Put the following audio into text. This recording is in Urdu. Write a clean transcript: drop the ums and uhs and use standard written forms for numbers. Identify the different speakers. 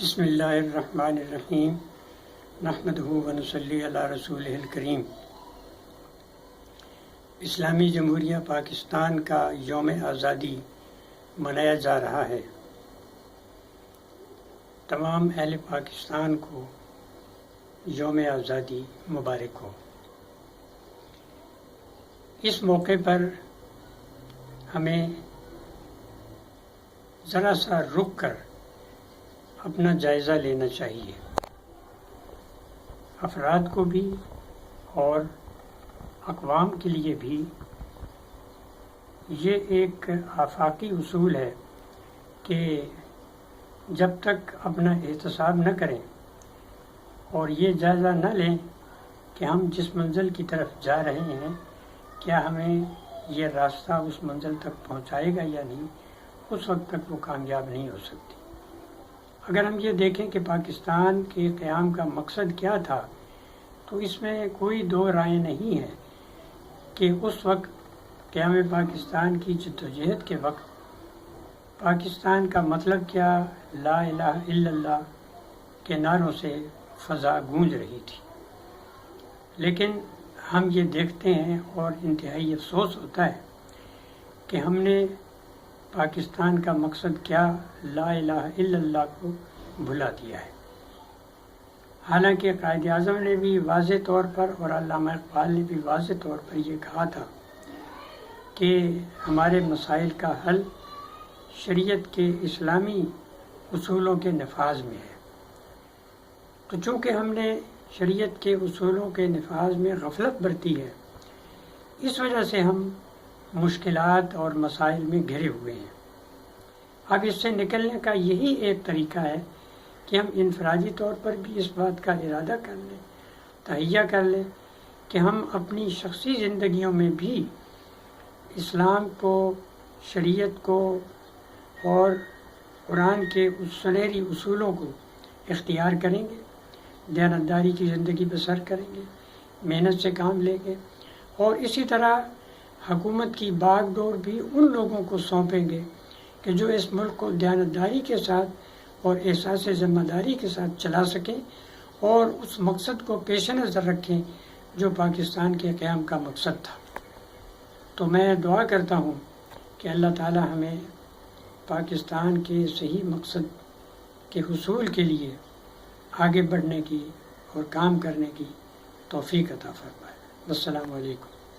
Speaker 1: بسم اللہ الرحمن الرحیم نحمدہ ونصلی علی رسولہ الکریم۔ اسلامی جمہوریہ پاکستان کا یوم آزادی منایا جا رہا ہے۔ تمام اہل پاکستان کو یوم آزادی مبارک ہو۔ اس موقع پر ہمیں ذرا سا رک کر اپنا جائزہ لینا چاہیے، افراد کو بھی اور اقوام کے لیے بھی۔ یہ ایک آفاقی اصول ہے کہ جب تک اپنا احتساب نہ کریں اور یہ جائزہ نہ لیں کہ ہم جس منزل کی طرف جا رہے ہیں کیا ہمیں یہ راستہ اس منزل تک پہنچائے گا یا نہیں، اس وقت تک وہ کامیاب نہیں ہو سکتی۔ اگر ہم یہ دیکھیں کہ پاکستان کے قیام کا مقصد کیا تھا تو اس میں کوئی دو رائے نہیں ہے کہ اس وقت قیام پاکستان کی جدوجہد کے وقت پاکستان کا مطلب کیا، لا الہ الا اللہ کے نعروں سے فضا گونج رہی تھی۔ لیکن ہم یہ دیکھتے ہیں اور انتہائی افسوس ہوتا ہے کہ ہم نے پاکستان کا مقصد کیا، لا الہ الا اللہ کو بھلا دیا ہے۔ حالانکہ قائد اعظم نے بھی واضح طور پر اور علامہ اقبال نے بھی واضح طور پر یہ کہا تھا کہ ہمارے مسائل کا حل شریعت کے اسلامی اصولوں کے نفاذ میں ہے۔ تو چونکہ ہم نے شریعت کے اصولوں کے نفاذ میں غفلت برتی ہے، اس وجہ سے ہم مشکلات اور مسائل میں گھرے ہوئے ہیں۔ اب اس سے نکلنے کا یہی ایک طریقہ ہے کہ ہم انفرادی طور پر بھی اس بات کا ارادہ کر لیں، تہیہ کر لیں کہ ہم اپنی شخصی زندگیوں میں بھی اسلام کو، شریعت کو اور قرآن کے اس سنہری اصولوں کو اختیار کریں گے، دیانتداری کی زندگی بسر کریں گے، محنت سے کام لیں گے، اور اسی طرح حکومت کی باغ ڈور بھی ان لوگوں کو سونپیں گے کہ جو اس ملک کو دیانتداری کے ساتھ اور احساس ذمہ داری کے ساتھ چلا سکیں اور اس مقصد کو پیش نظر رکھیں جو پاکستان کے قیام کا مقصد تھا۔ تو میں دعا کرتا ہوں کہ اللہ تعالی ہمیں پاکستان کے صحیح مقصد کے حصول کے لیے آگے بڑھنے کی اور کام کرنے کی توفیق عطا فرمائے۔ السلام علیکم۔